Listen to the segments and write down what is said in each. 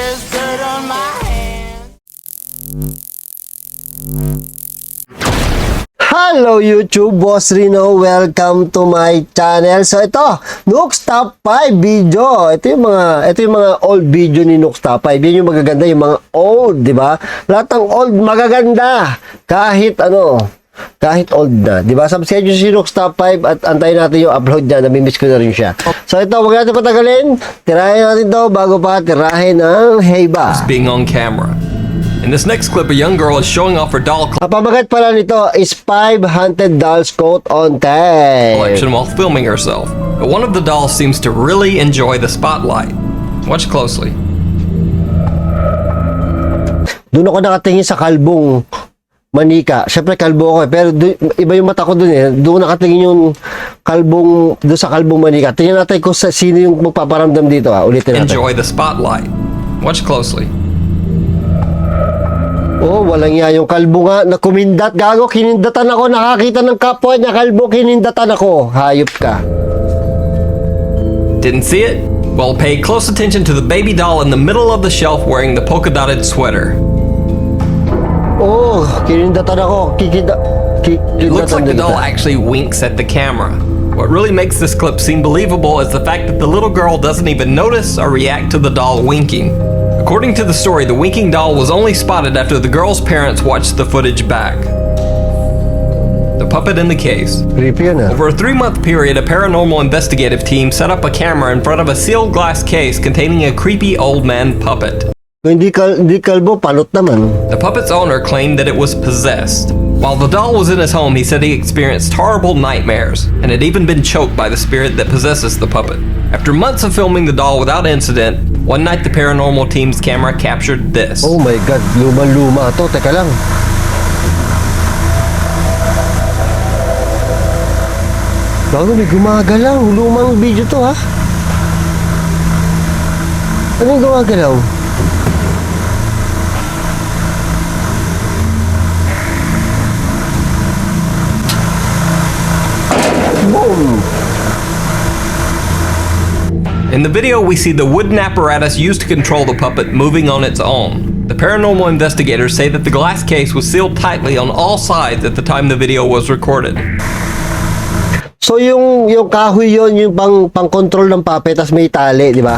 there's dirt on my hands. Hello YouTube, Boss Rino. Welcome to my channel. So ito, Nook's Top 5 video. Ito yung mga old video ni Nook's Top 5. Yan yung magaganda, yung mga old, di ba? Lahat ng old magaganda. Kahit old na, di ba? Subscribe nyo si Nook's Top 5 at antayin natin yung upload niya. Namimiss ko na rin siya. So ito, huwag natin patagalin. Tirahin natin to bago pa tirahin ang Heiba. Being on camera. In this next clip, a young girl is showing off her doll Kapamagat pala nito is 5 haunted dolls caught on tape. collection while filming herself. But one of the dolls seems to really enjoy the spotlight. Watch closely. Doon ako nakatingin sa kalbong manika. Siyempre kalbo ako eh. Pero iba yung mata ko doon eh. Doon nakatingin yung doon sa kalbong manika. Tingnan natin kung sino yung magpaparamdam dito. Ulitin natin. Enjoy the spotlight. Watch closely. Oh, walang iya yung kalbo nga na kumindat. Gago, kinindatan ako. Nakakita ng kapwa niya kalbo, kinindatan ako. Hayop ka. Didn't see it? Well, pay close attention to the baby doll in the middle of the shelf wearing the polka dotted sweater. Oh, kinindatan ako. It looks like the doll actually winks at the camera. What really makes this clip seem believable is the fact that the little girl doesn't even notice or react to the doll winking. According to the story, the winking doll was only spotted after the girl's parents watched the footage back. The puppet in the case. Creepy yun ah. Over a 3-month period, a paranormal investigative team set up a camera in front of a sealed glass case containing a creepy old man puppet. Kung hindi kalbo, palot naman. The puppet's owner claimed that it was possessed. While the doll was in his home, he said he experienced horrible nightmares and had even been choked by the spirit that possesses the puppet. After months of filming the doll without incident, one night the paranormal team's camera captured this. Oh my God, luma-luma to. Teka lang. Bago may gumagalaw. Lumang video to ha. Ano yung gumagalaw? Boom! In the video, we see the wooden apparatus used to control the puppet moving on its own. The paranormal investigators say that the glass case was sealed tightly on all sides at the time the video was recorded. So yung kahoy yon, yung pang-control ng puppet, tas may tali, di ba?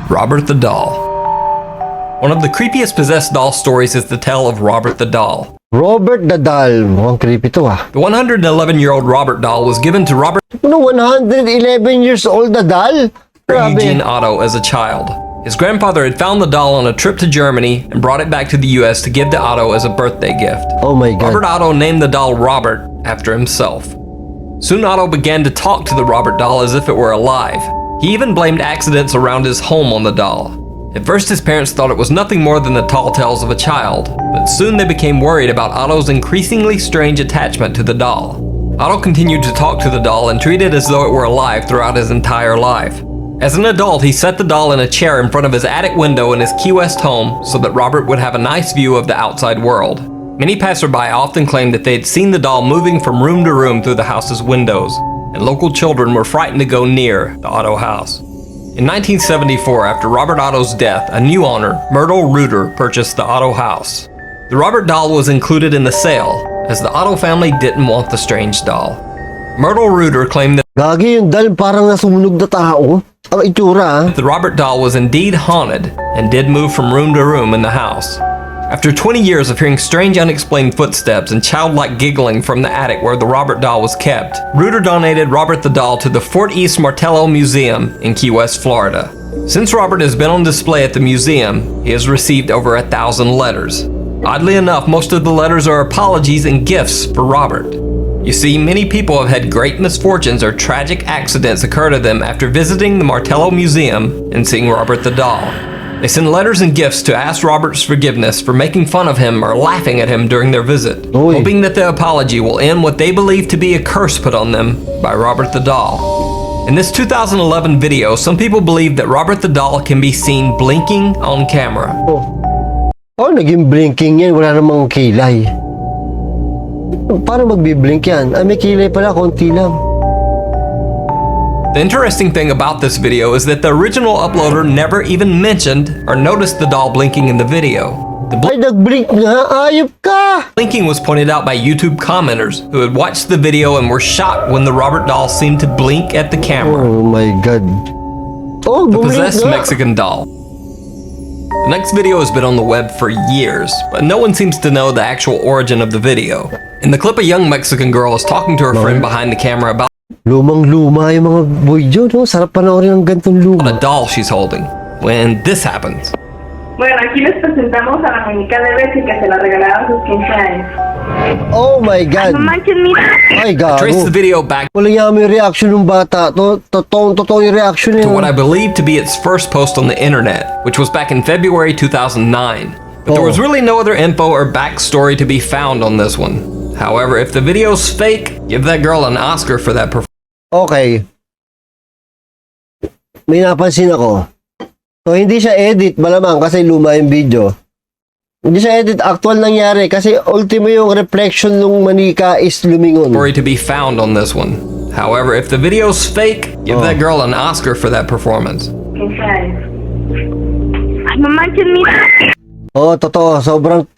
Robert the Doll. One of the creepiest possessed doll stories is the tale of Robert the Doll. Robert the Doll. Mukhang creepy to ah. The 111-year-old Robert doll was given to Robert Ano, 111 years old na doll? Eugene Otto as a child. His grandfather had found the doll on a trip to Germany and brought it back to the US to give to Otto as a birthday gift. Oh my God. Robert Otto named the doll Robert after himself. Soon Otto began to talk to the Robert doll as if it were alive. He even blamed accidents around his home on the doll. At first his parents thought it was nothing more than the tall tales of a child, but soon they became worried about Otto's increasingly strange attachment to the doll. Otto continued to talk to the doll and treat it as though it were alive throughout his entire life. As an adult, he set the doll in a chair in front of his attic window in his Key West home so that Robert would have a nice view of the outside world. Many passerby often claimed that they had seen the doll moving from room to room through the house's windows, and local children were frightened to go near the Otto house. In 1974, after Robert Otto's death, a new owner, Myrtle Reuter, purchased the Otto house. The Robert doll was included in the sale, as the Otto family didn't want the strange doll. Myrtle Reuter claimed that Gagi yung doll parang nasunog na tao. Ang itsura ah. the Robert doll was indeed haunted and did move from room to room in the house. After 20 years of hearing strange unexplained footsteps and childlike giggling from the attic where the Robert doll was kept, Reuter donated Robert the doll to the Fort East Martello Museum in Key West, Florida. Since Robert has been on display at the museum, he has received over 1,000 letters. Oddly enough, most of the letters are apologies and gifts for Robert. You see, many people have had great misfortunes or tragic accidents occur to them after visiting the Martello Museum and seeing Robert the doll. They send letters and gifts to ask Robert's forgiveness for making fun of him or laughing at him during their visit, hoping that the apology will end what they believe to be a curse put on them by Robert the doll. In this 2011 video, some people believe that Robert the doll can be seen blinking on camera. Oh, naging blinking yan. Wala namang kilay. Paano magbiblink yan? Ay, may kilay pala. Konti lang. The interesting thing about this video is that the original uploader never even mentioned or noticed the doll blinking in the video. The Ay, nag-blink nga. Ayop ka. blinking was pointed out by YouTube commenters who had watched the video and were shocked when the Robert doll seemed to blink at the camera. Oh my God. Oh, The bumalik possessed nga. Mexican doll. The next video has been on the web for years, but no one seems to know the actual origin of the video. In the clip, a young Mexican girl is talking to her friend behind the camera about Lumang-luma yung mga video, no? Sarap panoorin ng gantong a luma. doll she's holding. When this happens, Bueno, aquí les presentamos a la muñeca de Bessie que se la regalaron a sus 15 años. Oh my God. Manches, mira. Ay, trace the gago. video back Wala nga may reaction ng bata. Totoo yung reaction to what I niya. believe to be its first post on the internet, which was back in February 2009. But there was Oh. really no other info or backstory to be found on this one. However, if the video's fake, give that girl an Oscar for that performance. Okay. May napansin ako. So, hindi siya edit, malamang kasi luma yung video. Hindi siya edit, actual nangyari kasi ultimo yung reflection ng manika is lumingon. Story to be found on this one. However, if the video's fake, give that girl an Oscar for that performance. 15 años. Ay, no manches, mira. Oh, totoo.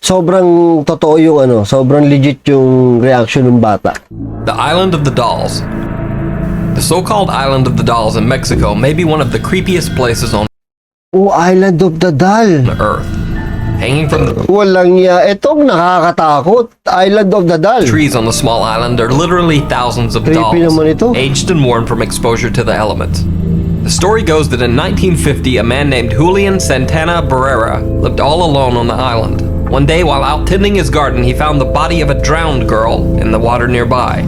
Sobrang totoo yung sobrang legit yung reaction ng bata. The Island of the Dolls. The so-called Island of the Dolls in Mexico may be one of the creepiest places on Oh, Island of the Doll. Earth. Hanging from the Walang ya. Itong nakakatakot. Island of the Doll. trees on the small island are literally thousands of Creepy dolls, naman ito. aged and worn from exposure to the elements. The story goes that in 1950, a man named Julian Santana Barrera lived all alone on the island. One day, while out tending his garden, he found the body of a drowned girl in the water nearby.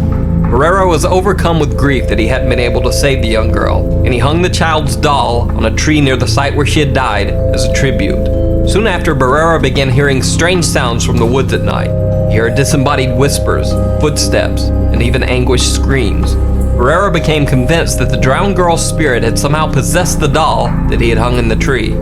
Barrera was overcome with grief that he hadn't been able to save the young girl, and he hung the child's doll on a tree near the site where she had died as a tribute. Soon after, Barrera began hearing strange sounds from the woods at night. He heard disembodied whispers, footsteps, and even anguished screams. Barrera became convinced that the drowned girl's spirit had somehow possessed the doll that he had hung in the tree.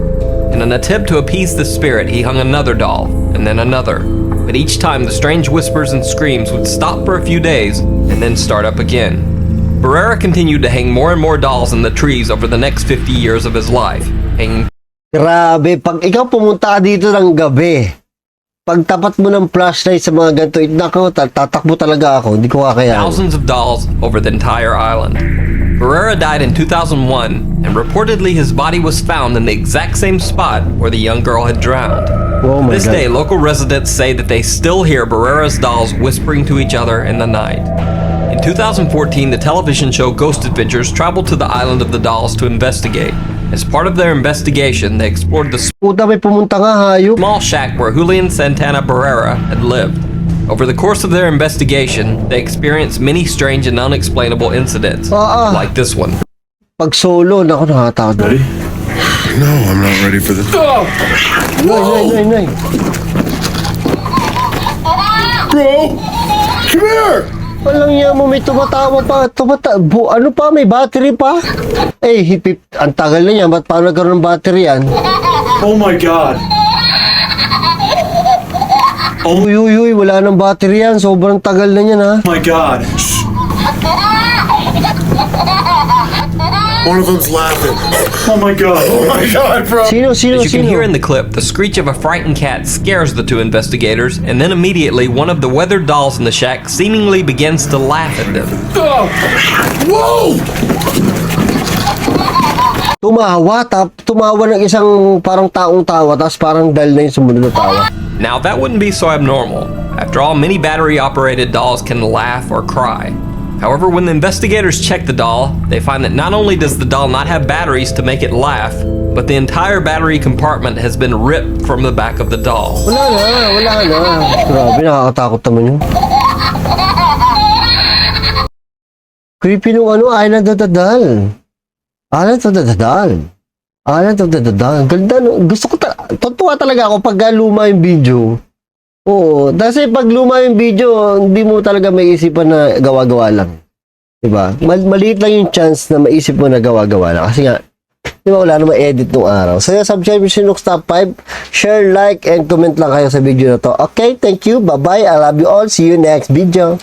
In an attempt to appease the spirit, he hung another doll, and then another. But each time, the strange whispers and screams would stop for a few days and then start up again. Barrera continued to hang more and more dolls in the trees over the next 50 years of his life, hanging Grabe, pag ikaw pumunta ka dito ng gabi, pag tapat mo ng flashlight sa mga ganito, nako, tatakbo talaga ako, hindi ko kakayanin. thousands of dolls over the entire island. Barrera died in 2001, and reportedly his body was found in the exact same spot where the young girl had drowned. Oh my This God. day, local residents say that they still hear Barrera's dolls whispering to each other in the night. In 2014, the television show Ghost Adventures traveled to the Island of the Dolls to investigate. As part of their investigation, they explored the Puta, may pumunta nga hayop. small shack where Julian Santana Barrera had lived. Over the course of their investigation, they experienced many strange and unexplainable incidents, like this one. Pag solo, nako, nakatakot. Ready? No, I'm not ready for this. Nay. Bro! Come here! Walang niya mo, may tumatawa pa. Ano pa, may battery pa? Eh, ang tagal na yan. Ba't paano nagkaroon ng battery yan? Oh my god! Uy, wala nang battery yan. Sobrang tagal na yan, ha? Oh my god! Shh. One of them's laughing. Oh my god! Oh my god, bro! Sino? As you can hear in the clip, the screech of a frightened cat scares the two investigators, and then immediately one of the weathered dolls in the shack seemingly begins to laugh at them. Whoa! Tumawa ng isang parang taong tawa, tapos parang dal na yung sumunod na tawa. Now, that wouldn't be so abnormal. After all, many battery-operated dolls can laugh or cry. However, when the investigators check the doll, they find that not only does the doll not have batteries to make it laugh, but the entire battery compartment has been ripped from the back of the doll. Wala na. Grabe, nakakatakot naman yun. Creepy nung Island of the Doll. Island of the Doll. Island of the Doll. Ganda, no? Gusto ko totoo talaga ako pag luma yung video. Oo, kasi pag luma yung video, hindi mo talaga maiisipan na gawa-gawa lang. Diba? Maliit lang yung chance na maisip mo na gawa-gawa lang. Kasi nga, diba wala naman edit nung araw. So, subscribe si Nook's Top 5. Share, like, and comment lang kayo sa video na to. Okay, thank you. Bye-bye. I love you all. See you next video.